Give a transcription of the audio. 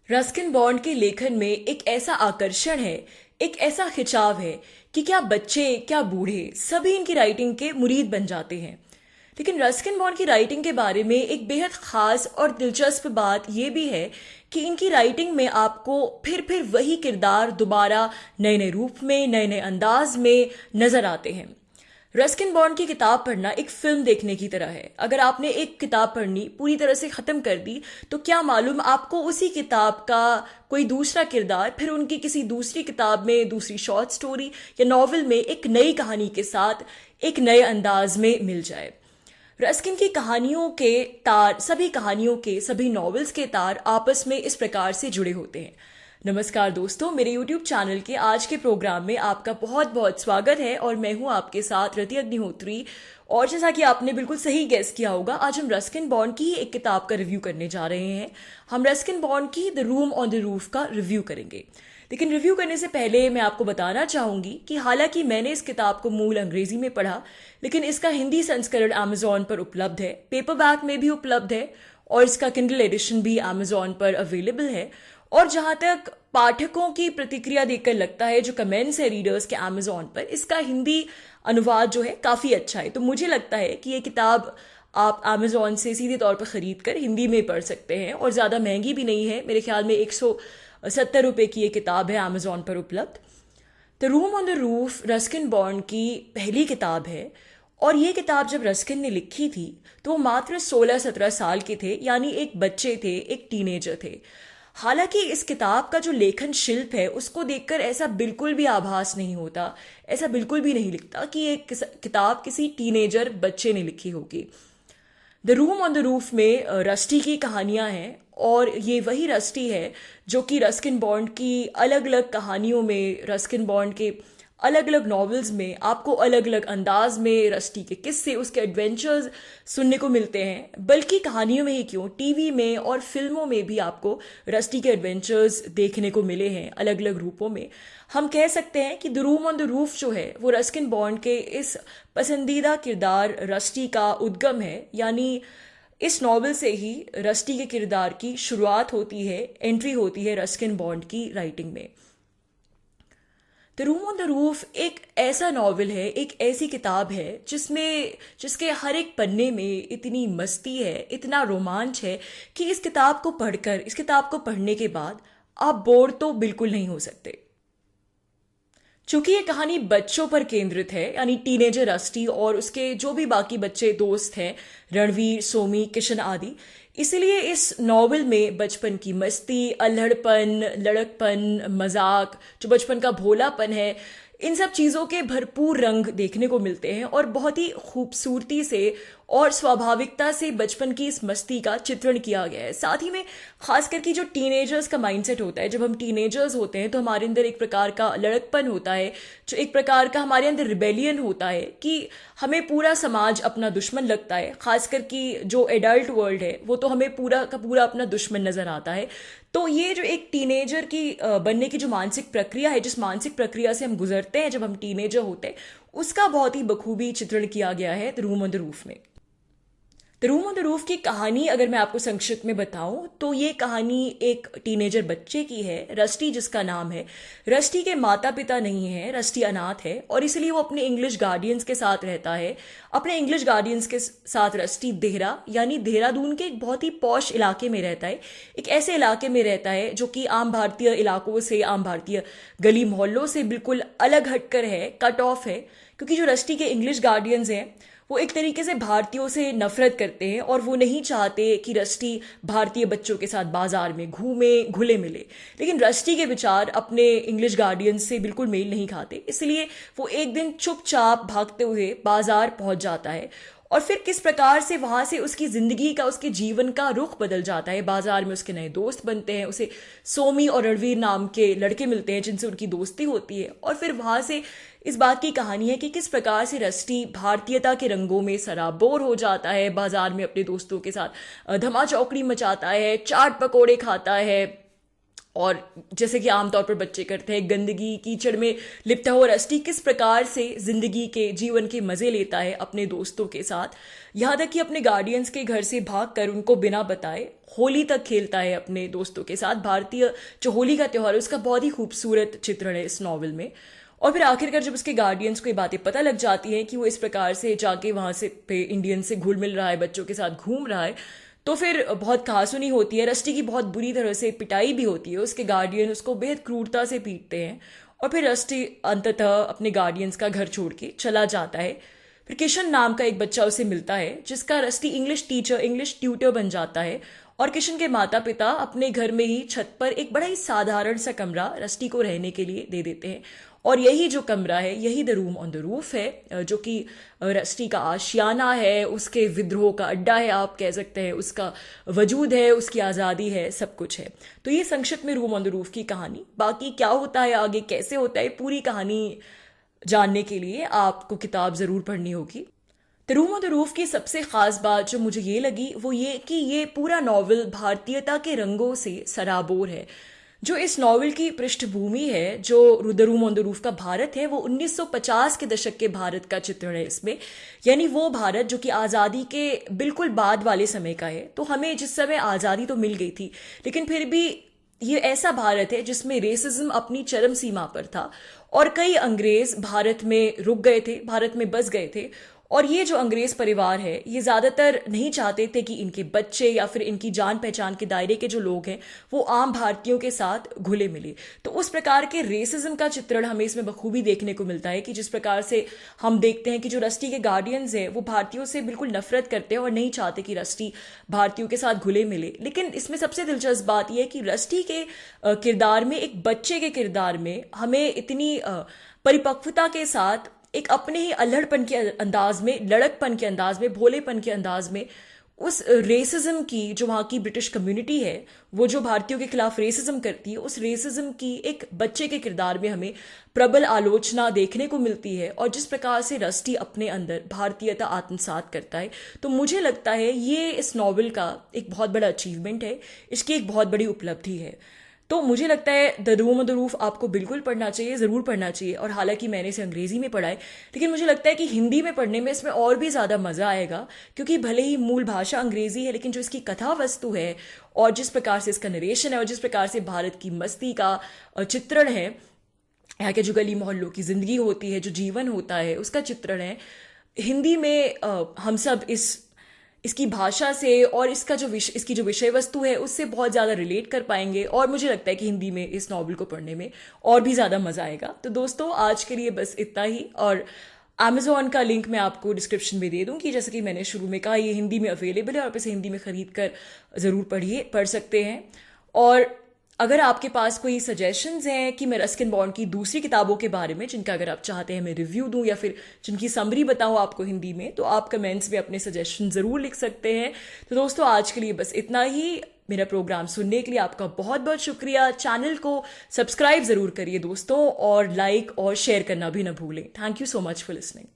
Ruskin bond के लेखन में एक ऐसा आकर्षण है, एक ऐसा खिंचाव है कि क्या बच्चे क्या बूढ़े सभी इनकी राइटिंग के मुरीद बन जाते हैं। लेकिन रस्किन बॉन्ड की राइटिंग के बारे में एक बेहद खास और दिलचस्प बात यह भी है कि इनकी राइटिंग में आपको फिर वही किरदार दोबारा नए नए रूप में, नए नए अंदाज में नजर आते हैं। रस्किन बॉन्ड की किताब पढ़ना एक फिल्म देखने की तरह है। अगर आपने एक किताब पढ़नी पूरी तरह से खत्म कर दी तो क्या मालूम आपको उसी किताब का कोई दूसरा किरदार फिर उनकी किसी दूसरी किताब में, दूसरी शॉर्ट स्टोरी या नॉवल में एक नई कहानी के साथ एक नए अंदाज में मिल जाए। रस्किन की कहानियों के तार, सभी कहानियों के, सभी नॉवेल्स के तार आपस में इस प्रकार से जुड़े होते हैं। नमस्कार दोस्तों, मेरे YouTube चैनल के आज के प्रोग्राम में आपका बहुत बहुत स्वागत है और मैं हूं आपके साथ रति अग्निहोत्री। और जैसा कि आपने बिल्कुल सही गेस किया होगा, आज हम रस्किन बॉन्ड की ही एक किताब का रिव्यू करने जा रहे हैं। हम रस्किन बॉन्ड की the room on the roof का रिव्यू करेंगे। लेकिन रिव्यू करने से पहले मैं आपको बताना चाहूंगी कि हालांकि मैंने इस किताब को मूल अंग्रेजी में पढ़ा, लेकिन इसका हिंदी संस्करण Amazon पर उपलब्ध है, पेपरबैक में भी उपलब्ध है और इसका किंडल एडिशन भी Amazon पर अवेलेबल है। और जहां तक पाठकों की प्रतिक्रिया देखकर लगता है, जो कमेंट्स है रीडर्स के Amazon पर, इसका हिंदी अनुवाद जो है काफी अच्छा है। तो मुझे लगता है कि ये किताब आप Amazon से सीधे तौर पर खरीद कर हिंदी में पढ़ सकते हैं और ज्यादा महंगी भी नहीं है। मेरे ख्याल में 170 रुपए की ये किताब है Amazon पर उपलब्ध। The room on the roof Ruskin bond की पहली किताब है और ये किताब जब रस्किन ने लिखी थी तो वो मात्र 16-17 साल के थे, यानी एक बच्चे थे, एक टीनेजर थे। हालांकि इस किताब का जो लेखन शिल्प है उसको देखकर ऐसा बिल्कुल भी आभास नहीं होता, ऐसा बिल्कुल भी नहीं लिखता कि ये किताब किसी टीनेजर बच्चे ने लिखी होगी। The room on the roof में रस्टी की कहानियां हैं और ये वही रस्टी है जो कि रस्किन बॉन्ड की अलग अलग कहानियों में, रस्किन बॉन्ड के अलग अलग नॉवेल्स में आपको अलग अलग अंदाज में रस्टी के किस्से, उसके एडवेंचर्स सुनने को मिलते हैं। बल्कि कहानियों में ही क्यों, टीवी में और फिल्मों में भी आपको रस्टी के एडवेंचर्स देखने को मिले हैं अलग अलग रूपों में। हम कह सकते हैं कि the room on the roof जो है वो रस्किन बॉन्ड के इस पसंदीदा किरदार रस्टी का उद्गम है, यानी इस नॉवल से ही रस्टी के किरदार की शुरुआत होती है, एंट्री होती है रस्किन बॉन्ड की राइटिंग में। The room on the roof एक ऐसा नॉवल है, एक ऐसी किताब है जिसके हर एक पन्ने में इतनी मस्ती है, इतना रोमांच है कि इस किताब को पढ़ने के बाद आप बोर तो बिल्कुल नहीं हो सकते। चूंकि ये कहानी बच्चों पर केंद्रित है, यानी टीनेजर रस्टी और उसके जो भी बाकी बच्चे दोस्त हैं, रणवीर, सोमी, किशन आदि, इसलिए इस नॉवल में बचपन की मस्ती, अल्हड़पन, लड़कपन, मजाक, जो बचपन का भोलापन है, इन सब चीज़ों के भरपूर रंग देखने को मिलते हैं और बहुत ही खूबसूरती से और स्वाभाविकता से बचपन की इस मस्ती का चित्रण किया गया है। साथ ही में खास करके जो टीनेजर्स का माइंडसेट होता है, जब हम टीनेजर्स होते हैं तो हमारे अंदर एक प्रकार का लड़कपन होता है, जो एक प्रकार का हमारे अंदर रिबेलियन होता है कि हमें पूरा समाज अपना दुश्मन लगता है। खासकर कि जो एडल्ट वर्ल्ड है वो तो हमें पूरा का पूरा अपना दुश्मन नजर आता है। तो ये जो एक टीनेजर की बनने की जो मानसिक प्रक्रिया है, जिस मानसिक प्रक्रिया से हम गुजरते हैं जब हम टीनेजर होते हैं, उसका बहुत ही बखूबी चित्रण किया गया है the room on the roof में। The room on the roof की कहानी अगर मैं आपको संक्षिप्त में बताऊं तो ये कहानी एक टीनेजर बच्चे की है, रस्टी जिसका नाम है। रस्टी के माता पिता नहीं है, रस्टी अनाथ है और इसलिए वो अपने इंग्लिश गार्डियंस के साथ रहता है। अपने इंग्लिश गार्डियंस के साथ रस्टी देहरा, यानी देहरादून के एक बहुत ही पॉश इलाके में रहता है। एक ऐसे इलाके में रहता है जो कि आम भारतीय इलाकों से, आम भारतीय गली मोहल्लों से बिल्कुल अलग हटकर है, कट ऑफ है। क्योंकि जो रस्टी के इंग्लिश गार्डियंस हैं वो एक तरीके से भारतीयों से नफरत करते हैं और वो नहीं चाहते कि रस्टी भारतीय बच्चों के साथ बाजार में घूमे, घुले मिले। लेकिन रस्टी के विचार अपने इंग्लिश गार्डियंस से बिल्कुल मेल नहीं खाते, इसलिए वो एक दिन चुपचाप भागते हुए बाजार पहुंच जाता है और फिर किस प्रकार से वहां से उसकी जिंदगी का, उसके जीवन का रुख बदल जाता है। बाजार में उसके नए दोस्त बनते हैं, उसे सोमी और रणवीर नाम के लड़के मिलते हैं जिनसे उनकी दोस्ती होती है और फिर वहां से इस बात की कहानी है कि किस प्रकार से रस्टी भारतीयता के रंगों में सराबोर हो जाता है, बाजार में अपने दोस्तों के साथ धमा चौकड़ी मचाता है, चाट पकौड़े खाता है और जैसे कि आमतौर पर बच्चे करते हैं, गंदगी कीचड़ में लिपटा हुआ रस्टी किस प्रकार से जिंदगी के जीवन के मजे लेता है अपने दोस्तों के साथ, यहाँ तक कि अपने गार्डियंस के घर से भाग कर उनको बिना बताए होली तक खेलता है अपने दोस्तों के साथ। भारतीय जो होली का त्यौहार है उसका बहुत ही खूबसूरत चित्रण है इस नॉवल में। और फिर आखिरकार जब उसके गार्डियंस को ये बातें पता लग जाती हैं कि वो इस प्रकार से जाके वहां से पे इंडियन से घुल मिल रहा है, बच्चों के साथ घूम रहा है, तो फिर बहुत कहासुनी होती है। रस्टी की बहुत बुरी तरह से पिटाई भी होती है, उसके गार्डियन उसको बेहद क्रूरता से पीटते हैं और फिर रस्टी अंततः अपने गार्डियंस का घर छोड़ के चला जाता है। फिर किशन नाम का एक बच्चा उसे मिलता है जिसका rusty English teacher, English tutor बन जाता है। और किशन के माता पिता अपने घर में ही छत पर एक बड़ा ही साधारण सा कमरा रस्टी को रहने के लिए दे देते हैं। और यही जो कमरा है, यही the room on the roof है, जो कि रस्टी का आशियाना है, उसके विद्रोह का अड्डा है, आप कह सकते हैं उसका वजूद है, उसकी आज़ादी है, सब कुछ है। तो ये संक्षिप्त में रूम ऑन द रूफ की कहानी। बाकी क्या होता है आगे, कैसे होता है, पूरी कहानी जानने के लिए आपको किताब ज़रूर पढ़नी होगी। The room on the roof की सबसे खास बात जो मुझे ये लगी वो ये कि ये पूरा नॉवल भारतीयता के रंगों से सराबोर है। जो इस नॉवल की पृष्ठभूमि है, जो the room on the roof का भारत है, वो 1950 के दशक के भारत का चित्रण है इसमें। यानी वो भारत जो कि आज़ादी के बिल्कुल बाद वाले समय का है। तो हमें जिस समय आज़ादी तो मिल गई थी, लेकिन फिर भी ये ऐसा भारत है जिसमें रेसिज्म अपनी चरम सीमा पर था और कई अंग्रेज भारत में रुक गए थे, भारत में बस गए थे। और ये जो अंग्रेज परिवार है, ये ज्यादातर नहीं चाहते थे कि इनके बच्चे या फिर इनकी जान पहचान के दायरे के जो लोग हैं वो आम भारतीयों के साथ घुले मिले। तो उस प्रकार के रेसिज्म का चित्रण हमें इसमें बखूबी देखने को मिलता है कि जिस प्रकार से हम देखते हैं कि जो रस्टी के गार्डियंस हैं वो भारतीयों से बिल्कुल नफरत करते हैं और नहीं चाहते कि रस्टी भारतीयों के साथ घुले मिले। लेकिन इसमें सबसे दिलचस्प बात यह है कि रस्टी के किरदार में, एक बच्चे के किरदार में, हमें इतनी परिपक्वता के साथ एक अपने ही अल्हड़पन के अंदाज में, लड़कपन के अंदाज में, भोलेपन के अंदाज में उस रेसिज्म की, जो वहाँ की ब्रिटिश कम्युनिटी है, वो जो भारतीयों के खिलाफ रेसिज्म करती है, उस रेसिज्म की एक बच्चे के किरदार में हमें प्रबल आलोचना देखने को मिलती है। और जिस प्रकार से रस्टी अपने अंदर भारतीयता आत्मसात करता है, तो मुझे लगता है ये इस नॉवल का एक बहुत बड़ा अचीवमेंट है, इसकी एक बहुत बड़ी उपलब्धि है। तो मुझे लगता है the room on the roof आपको बिल्कुल पढ़ना चाहिए, ज़रूर पढ़ना चाहिए। और हालांकि मैंने इसे अंग्रेजी में पढ़ा है, लेकिन मुझे लगता है कि हिंदी में पढ़ने में इसमें और भी ज़्यादा मज़ा आएगा, क्योंकि भले ही मूल भाषा अंग्रेजी है, लेकिन जो इसकी कथा वस्तु है और जिस प्रकार से इसका नरेशन है और जिस प्रकार से भारत की मस्ती का चित्रण है, यहाँ के जो गली मोहल्लों की ज़िंदगी होती है, जो जीवन होता है, उसका चित्रण है, हिंदी में हम सब इसकी भाषा से और इसकी जो विषय वस्तु है उससे बहुत ज़्यादा रिलेट कर पाएंगे। और मुझे लगता है कि हिंदी में इस नॉवल को पढ़ने में और भी ज़्यादा मज़ा आएगा। तो दोस्तों, आज के लिए बस इतना ही। और Amazon का लिंक मैं आपको डिस्क्रिप्शन में दे दूंगी। जैसे कि मैंने शुरू में कहा, ये हिंदी में अवेलेबल है और आप इसे हिंदी में खरीद कर ज़रूर पढ़ सकते हैं। और अगर आपके पास कोई सजेशंस हैं कि मैं रस्किन बॉन्ड की दूसरी किताबों के बारे में, जिनका अगर आप चाहते हैं मैं रिव्यू दूं या फिर जिनकी समरी बताऊं आपको हिंदी में, तो आप कमेंट्स में अपने सजेशन ज़रूर लिख सकते हैं। तो दोस्तों, आज के लिए बस इतना ही। मेरा प्रोग्राम सुनने के लिए आपका बहुत बहुत शुक्रिया। चैनल को सब्सक्राइब ज़रूर करिए दोस्तों, और लाइक और शेयर करना भी ना भूलें। Thank you so much for listening.